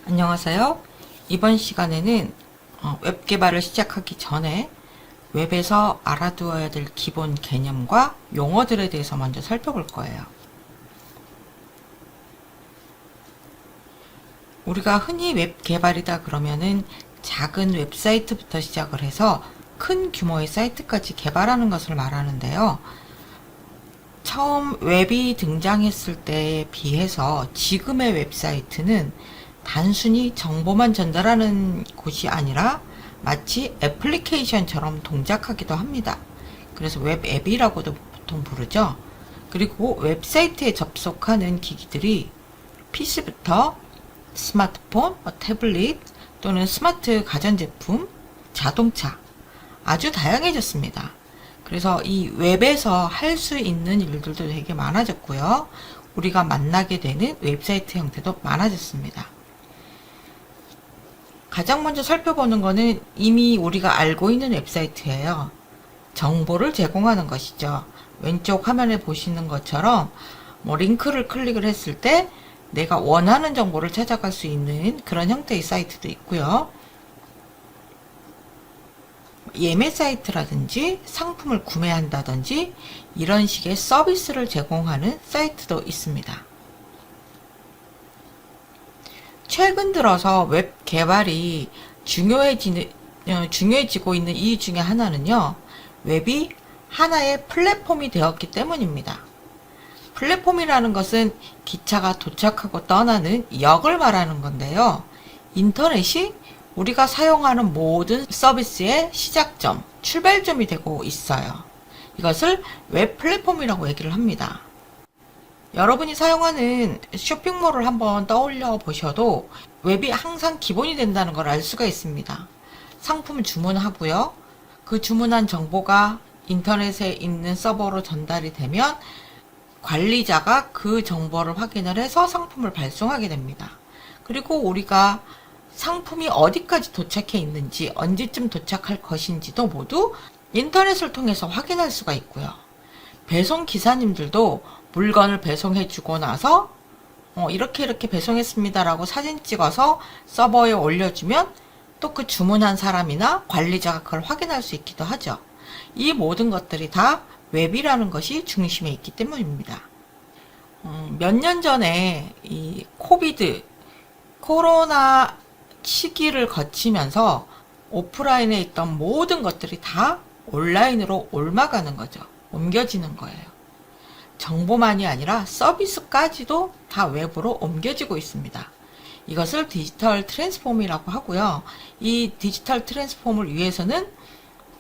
안녕하세요. 이번 시간에는 웹 개발을 시작하기 전에 웹에서 알아두어야 될 기본 개념과 용어들에 대해서 먼저 살펴볼 거예요. 우리가 흔히 웹 개발이다 그러면은 작은 웹사이트부터 시작을 해서 큰 규모의 사이트까지 개발하는 것을 말하는데요. 처음 웹이 등장했을 때에 비해서 지금의 웹사이트는 단순히 정보만 전달하는 곳이 아니라 마치 애플리케이션처럼 동작하기도 합니다. 그래서 웹 앱이라고도 보통 부르죠. 그리고 웹사이트에 접속하는 기기들이 PC부터 스마트폰, 태블릿 또는 스마트 가전제품, 자동차 아주 다양해졌습니다. 그래서 이 웹에서 할 수 있는 일들도 되게 많아졌고요. 우리가 만나게 되는 웹사이트 형태도 많아졌습니다. 가장 먼저 살펴보는 거는 이미 우리가 알고 있는 웹사이트예요. 정보를 제공하는 것이죠. 왼쪽 화면에 보시는 것처럼 링크를 클릭을 했을 때 내가 원하는 정보를 찾아갈 수 있는 그런 형태의 사이트도 있고요. 예매 사이트라든지 상품을 구매한다든지 이런 식의 서비스를 제공하는 사이트도 있습니다. 최근 들어서 웹 개발이 중요해지고 있는 이유 중에 하나는요. 웹이 하나의 플랫폼이 되었기 때문입니다. 플랫폼이라는 것은 기차가 도착하고 떠나는 역을 말하는 건데요. 인터넷이 우리가 사용하는 모든 서비스의 시작점, 출발점이 되고 있어요. 이것을 웹 플랫폼이라고 얘기를 합니다. 여러분이 사용하는 쇼핑몰을 한번 떠올려 보셔도 웹이 항상 기본이 된다는 걸 알 수가 있습니다. 상품을 주문하고요. 그 주문한 정보가 인터넷에 있는 서버로 전달이 되면 관리자가 그 정보를 확인을 해서 상품을 발송하게 됩니다. 그리고 우리가 상품이 어디까지 도착해 있는지, 언제쯤 도착할 것인지도 모두 인터넷을 통해서 확인할 수가 있고요. 배송 기사님들도 물건을 배송해 주고 나서 이렇게 배송했습니다라고 사진 찍어서 서버에 올려주면 또 그 주문한 사람이나 관리자가 그걸 확인할 수 있기도 하죠. 이 모든 것들이 다 웹이라는 것이 중심에 있기 때문입니다. 몇 년 전에 이 코로나 시기를 거치면서 오프라인에 있던 모든 것들이 다 온라인으로 옮아가는 거죠. 옮겨지는 거예요. 정보만이 아니라 서비스까지도 다 웹으로 옮겨지고 있습니다. 이것을 디지털 트랜스폼이라고 하고요. 이 디지털 트랜스폼을 위해서는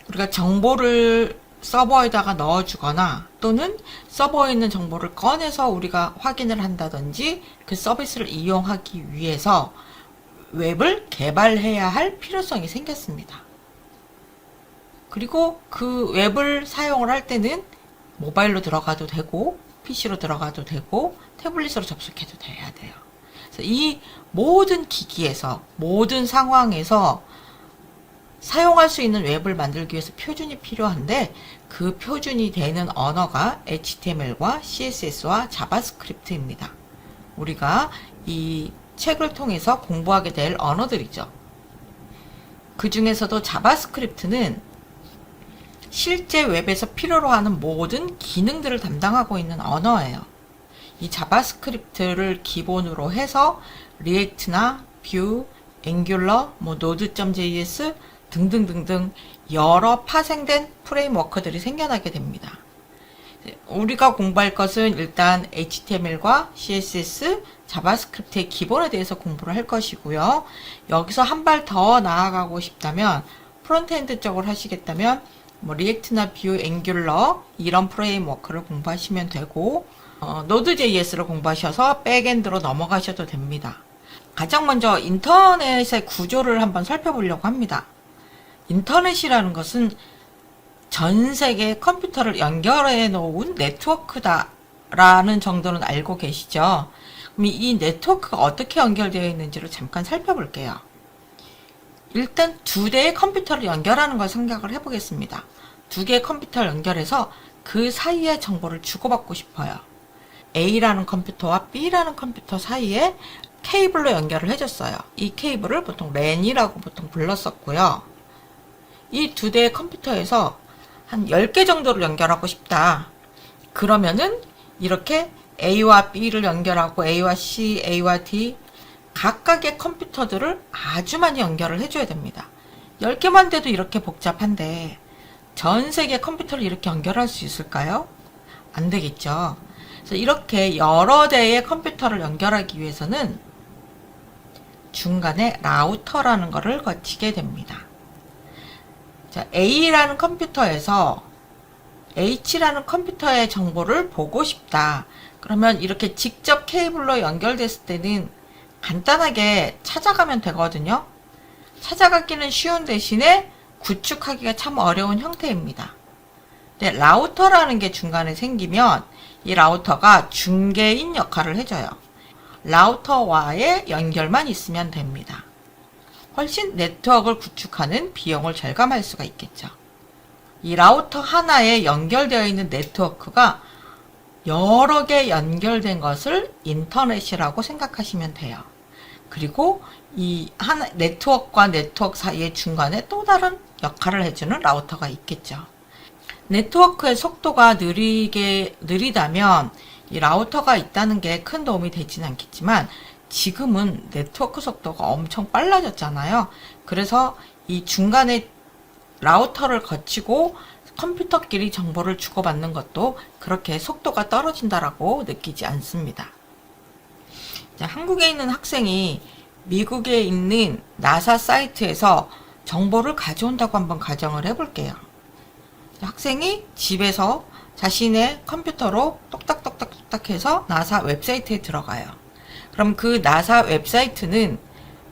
우리가 정보를 서버에다가 넣어주거나 또는 서버에 있는 정보를 꺼내서 우리가 확인을 한다든지 그 서비스를 이용하기 위해서 웹을 개발해야 할 필요성이 생겼습니다. 그리고 그 웹을 사용을 할 때는 모바일로 들어가도 되고 PC로 들어가도 되고 태블릿으로 접속해도 돼야 돼요. 그래서 이 모든 기기에서 모든 상황에서 사용할 수 있는 웹을 만들기 위해서 표준이 필요한데 그 표준이 되는 언어가 HTML과 CSS와 자바스크립트입니다. 우리가 이 책을 통해서 공부하게 될 언어들이죠. 그 중에서도 자바스크립트는 실제 웹에서 필요로 하는 모든 기능들을 담당하고 있는 언어예요. 이 자바스크립트를 기본으로 해서 리액트나 뷰, 앵귤러, 노드.js 등등등등 여러 파생된 프레임워크들이 생겨나게 됩니다. 우리가 공부할 것은 일단 HTML과 CSS, 자바스크립트의 기본에 대해서 공부를 할 것이고요. 여기서 한 발 더 나아가고 싶다면 프론트엔드 쪽을 하시겠다면 리액트나 뷰, 앵귤러 이런 프레임워크를 공부하시면 되고 노드.js를 공부하셔서 백엔드로 넘어가셔도 됩니다. 가장 먼저 인터넷의 구조를 한번 살펴보려고 합니다. 인터넷이라는 것은 전 세계 컴퓨터를 연결해 놓은 네트워크다라는 정도는 알고 계시죠? 그럼 이 네트워크가 어떻게 연결되어 있는지를 잠깐 살펴볼게요. 일단 두 대의 컴퓨터를 연결하는 걸 생각을 해보겠습니다. 두 개의 컴퓨터를 연결해서 그 사이에 정보를 주고받고 싶어요. A라는 컴퓨터와 B라는 컴퓨터 사이에 케이블로 연결을 해줬어요. 이 케이블을 보통 랜이라고 보통 불렀었고요. 이 두 대의 컴퓨터에서 한 10개 정도를 연결하고 싶다. 그러면은 이렇게 A와 B를 연결하고 A와 C, A와 D 각각의 컴퓨터들을 아주 많이 연결을 해줘야 됩니다. 10개만 돼도 이렇게 복잡한데 전 세계 컴퓨터를 이렇게 연결할 수 있을까요? 안 되겠죠. 그래서 이렇게 여러 대의 컴퓨터를 연결하기 위해서는 중간에 라우터라는 것을 거치게 됩니다. 자, A라는 컴퓨터에서 H라는 컴퓨터의 정보를 보고 싶다. 그러면 이렇게 직접 케이블로 연결됐을 때는 간단하게 찾아가면 되거든요. 찾아가기는 쉬운 대신에 구축하기가 참 어려운 형태입니다. 근데 라우터라는 게 중간에 생기면 이 라우터가 중개인 역할을 해줘요. 라우터와의 연결만 있으면 됩니다. 훨씬 네트워크를 구축하는 비용을 절감할 수가 있겠죠. 이 라우터 하나에 연결되어 있는 네트워크가 여러 개 연결된 것을 인터넷이라고 생각하시면 돼요. 그리고 이 하나 네트워크와 네트워크 사이의 중간에 또 다른 역할을 해주는 라우터가 있겠죠. 네트워크의 속도가 느리다면 이 라우터가 있다는 게 큰 도움이 되지는 않겠지만 지금은 네트워크 속도가 엄청 빨라졌잖아요. 그래서 이 중간에 라우터를 거치고 컴퓨터끼리 정보를 주고받는 것도 그렇게 속도가 떨어진다라고 느끼지 않습니다. 자, 한국에 있는 학생이 미국에 있는 나사 사이트에서 정보를 가져온다고 한번 가정을 해볼게요. 학생이 집에서 자신의 컴퓨터로 똑딱똑딱똑딱 해서 나사 웹사이트에 들어가요. 그럼 그 나사 웹사이트는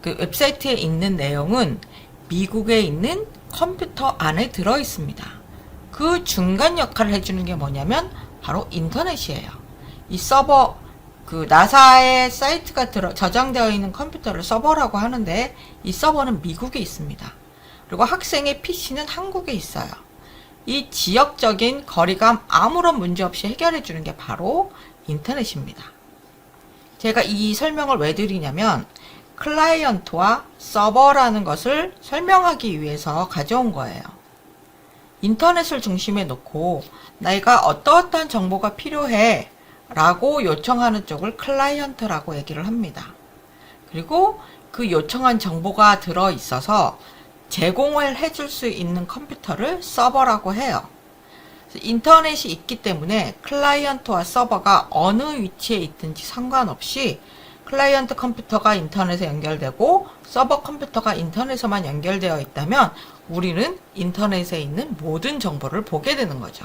그 웹사이트에 있는 내용은 미국에 있는 컴퓨터 안에 들어 있습니다. 그 중간 역할을 해주는 게 뭐냐면 바로 인터넷이에요. 이 서버, 그 나사의 사이트가 저장되어 있는 컴퓨터를 서버라고 하는데 이 서버는 미국에 있습니다. 그리고 학생의 PC는 한국에 있어요. 이 지역적인 거리감 아무런 문제 없이 해결해 주는 게 바로 인터넷입니다. 제가 이 설명을 왜 드리냐면 클라이언트와 서버라는 것을 설명하기 위해서 가져온 거예요. 인터넷을 중심에 놓고 내가 어떠어떠한 정보가 필요해 라고 요청하는 쪽을 클라이언트라고 얘기를 합니다. 그리고 그 요청한 정보가 들어 있어서 제공을 해줄 수 있는 컴퓨터를 서버라고 해요. 인터넷이 있기 때문에 클라이언트와 서버가 어느 위치에 있든지 상관없이 클라이언트 컴퓨터가 인터넷에 연결되고 서버 컴퓨터가 인터넷에만 연결되어 있다면 우리는 인터넷에 있는 모든 정보를 보게 되는 거죠.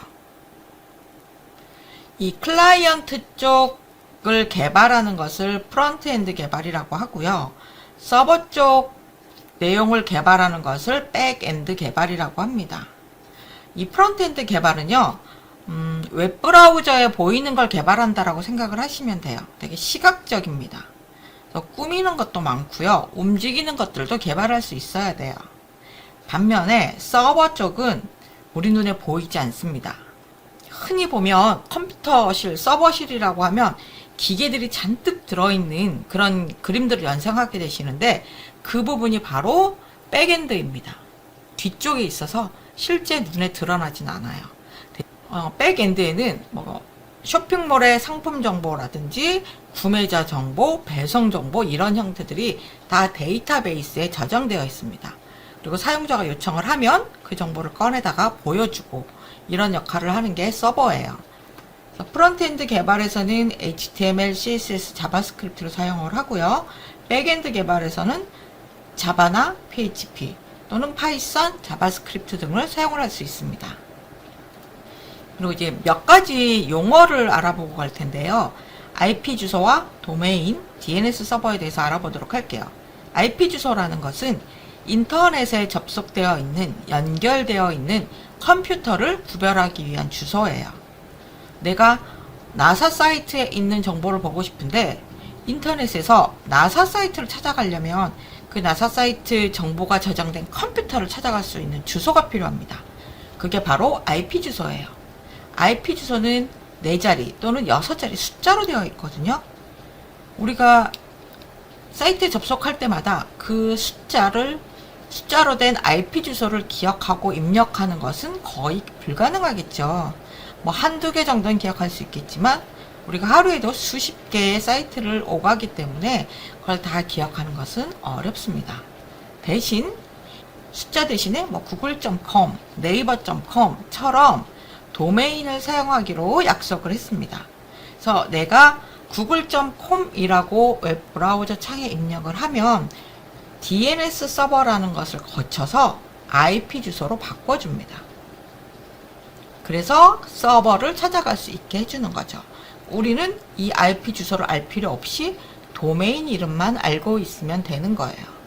이 클라이언트 쪽을 개발하는 것을 프론트엔드 개발이라고 하고요. 서버 쪽 내용을 개발하는 것을 백엔드 개발이라고 합니다. 이 프론트엔드 개발은요, 웹브라우저에 보이는 걸 개발한다라고 생각을 하시면 돼요. 되게 시각적입니다. 그래서 꾸미는 것도 많고요. 움직이는 것들도 개발할 수 있어야 돼요. 반면에 서버 쪽은 우리 눈에 보이지 않습니다. 흔히 보면 컴퓨터실, 서버실이라고 하면 기계들이 잔뜩 들어있는 그런 그림들을 연상하게 되시는데 그 부분이 바로 백엔드입니다. 뒤쪽에 있어서 실제 눈에 드러나진 않아요. 백엔드에는 뭐 쇼핑몰의 상품 정보라든지 구매자 정보, 배송 정보 이런 형태들이 다 데이터베이스에 저장되어 있습니다. 그리고 사용자가 요청을 하면 그 정보를 꺼내다가 보여주고 이런 역할을 하는 게 서버예요. 프론트엔드 개발에서는 HTML, CSS, 자바스크립트를 사용을 하고요. 백엔드 개발에서는 자바나 PHP 또는 파이썬, 자바스크립트 등을 사용을 할 수 있습니다. 그리고 이제 몇 가지 용어를 알아보고 갈 텐데요. IP 주소와 도메인, DNS 서버에 대해서 알아보도록 할게요. IP 주소라는 것은 인터넷에 접속되어 있는, 연결되어 있는 컴퓨터를 구별하기 위한 주소예요. 내가 나사 사이트에 있는 정보를 보고 싶은데 인터넷에서 나사 사이트를 찾아가려면 그 나사 사이트 정보가 저장된 컴퓨터를 찾아갈 수 있는 주소가 필요합니다. 그게 바로 IP 주소예요. IP 주소는 4자리 또는 6자리 숫자로 되어 있거든요. 우리가 사이트에 접속할 때마다 그 숫자로 된 IP 주소를 기억하고 입력하는 것은 거의 불가능하겠죠. 뭐 한두 개 정도는 기억할 수 있겠지만 우리가 하루에도 수십 개의 사이트를 오가기 때문에 그걸 다 기억하는 것은 어렵습니다. 대신 숫자 대신에 뭐 google.com, naver.com처럼 도메인을 사용하기로 약속을 했습니다. 그래서 내가 google.com이라고 웹브라우저 창에 입력을 하면 DNS 서버라는 것을 거쳐서 IP 주소로 바꿔줍니다. 그래서 서버를 찾아갈 수 있게 해주는 거죠. 우리는 이 IP 주소를 알 필요 없이 도메인 이름만 알고 있으면 되는 거예요.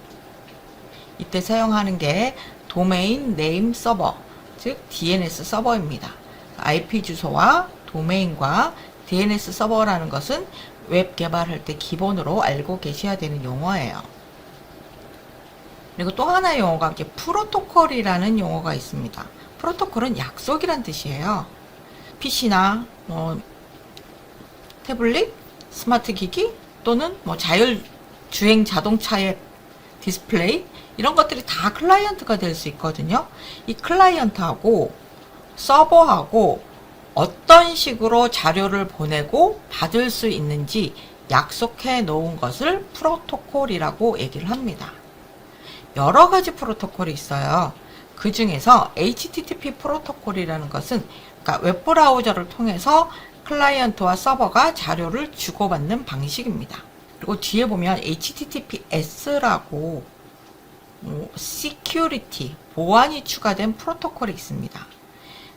이때 사용하는 게 도메인 네임 서버, 즉 DNS 서버입니다. IP 주소와 도메인과 DNS 서버라는 것은 웹 개발할 때 기본으로 알고 계셔야 되는 용어예요. 그리고 또 하나의 용어가 이제 프로토콜이라는 용어가 있습니다. 프로토콜은 약속이란 뜻이에요. PC나 태블릿, 스마트 기기 또는 뭐 자율주행 자동차의 디스플레이 이런 것들이 다 클라이언트가 될 수 있거든요. 이 클라이언트하고 서버하고 어떤 식으로 자료를 보내고 받을 수 있는지 약속해 놓은 것을 프로토콜이라고 얘기를 합니다. 여러 가지 프로토콜이 있어요. 그 중에서 HTTP 프로토콜이라는 것은 그러니까 웹브라우저를 통해서 클라이언트와 서버가 자료를 주고받는 방식입니다. 그리고 뒤에 보면 HTTPS라고 Security, 보안이 추가된 프로토콜이 있습니다.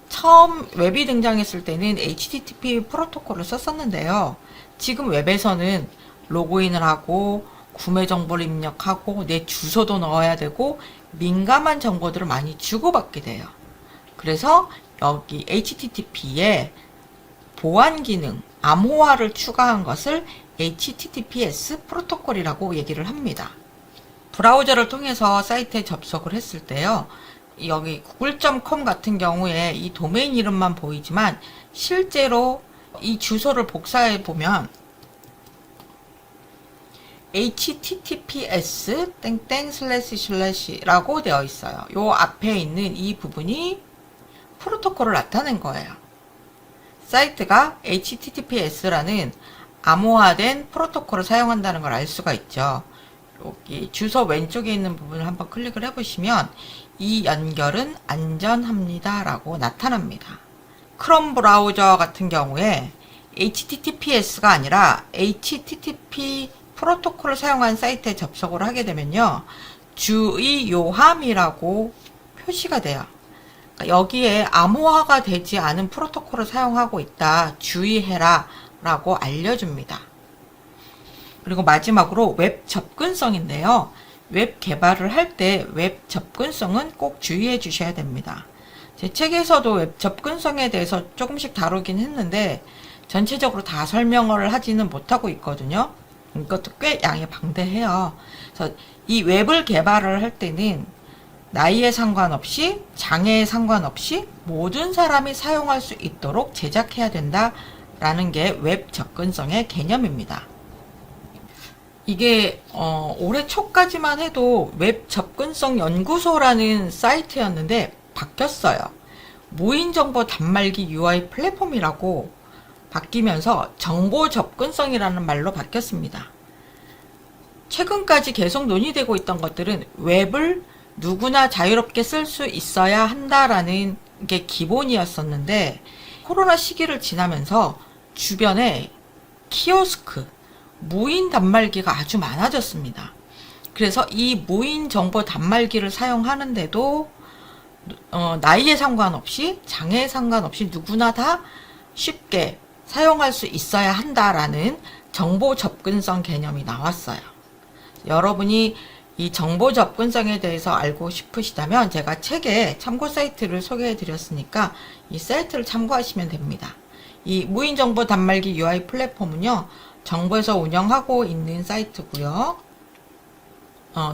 처음 웹이 등장했을 때는 HTTP 프로토콜을 썼었는데요. 지금 웹에서는 로그인을 하고 구매 정보를 입력하고 내 주소도 넣어야 되고 민감한 정보들을 많이 주고받게 돼요. 그래서 여기 HTTP에 보안 기능, 암호화를 추가한 것을 HTTPS 프로토콜이라고 얘기를 합니다. 브라우저를 통해서 사이트에 접속을 했을 때요. 여기 google.com 같은 경우에 이 도메인 이름만 보이지만 실제로 이 주소를 복사해 보면 https 라고 되어 있어요. 요 앞에 있는 이 부분이 프로토콜을 나타낸 거예요. 사이트가 https라는 암호화된 프로토콜을 사용한다는 걸 알 수가 있죠. 여기 주소 왼쪽에 있는 부분을 한번 클릭을 해보시면 이 연결은 안전합니다 라고 나타납니다. 크롬 브라우저 같은 경우에 HTTPS가 아니라 HTTP 프로토콜을 사용한 사이트에 접속을 하게 되면요. 주의요함이라고 표시가 돼요. 그러니까 여기에 암호화가 되지 않은 프로토콜을 사용하고 있다. 주의해라 라고 알려줍니다. 그리고 마지막으로 웹 접근성인데요. 웹 개발을 할 때 웹 접근성은 꼭 주의해 주셔야 됩니다. 제 책에서도 웹 접근성에 대해서 조금씩 다루긴 했는데 전체적으로 다 설명을 하지는 못하고 있거든요. 이것도 꽤 양이 방대해요. 그래서 이 웹을 개발을 할 때는 나이에 상관없이 장애에 상관없이 모든 사람이 사용할 수 있도록 제작해야 된다라는 게 웹 접근성의 개념입니다. 이게 올해 초까지만 해도 웹 접근성 연구소라는 사이트였는데 바뀌었어요. 무인정보 단말기 UI 플랫폼이라고 바뀌면서 정보 접근성이라는 말로 바뀌었습니다. 최근까지 계속 논의되고 있던 것들은 웹을 누구나 자유롭게 쓸 수 있어야 한다라는 게 기본이었었는데 코로나 시기를 지나면서 주변에 키오스크, 무인 단말기가 아주 많아졌습니다. 그래서 이 무인 정보 단말기를 사용하는데도 나이에 상관없이 장애에 상관없이 누구나 다 쉽게 사용할 수 있어야 한다라는 정보 접근성 개념이 나왔어요. 여러분이 이 정보 접근성에 대해서 알고 싶으시다면 제가 책에 참고 사이트를 소개해 드렸으니까 이 사이트를 참고하시면 됩니다. 이 무인 정보 단말기 UI 플랫폼은요. 정부에서 운영하고 있는 사이트고요.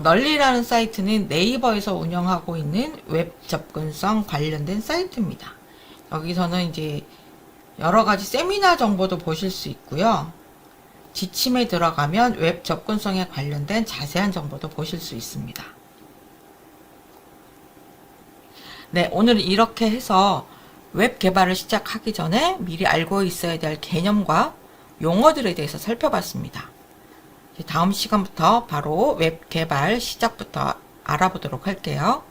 널리라는 사이트는 네이버에서 운영하고 있는 웹 접근성 관련된 사이트입니다. 여기서는 이제 여러 가지 세미나 정보도 보실 수 있고요. 지침에 들어가면 웹 접근성에 관련된 자세한 정보도 보실 수 있습니다. 네, 오늘 이렇게 해서 웹 개발을 시작하기 전에 미리 알고 있어야 될 개념과 용어들에 대해서 살펴봤습니다. 다음 시간부터 바로 웹 개발 시작부터 알아보도록 할게요.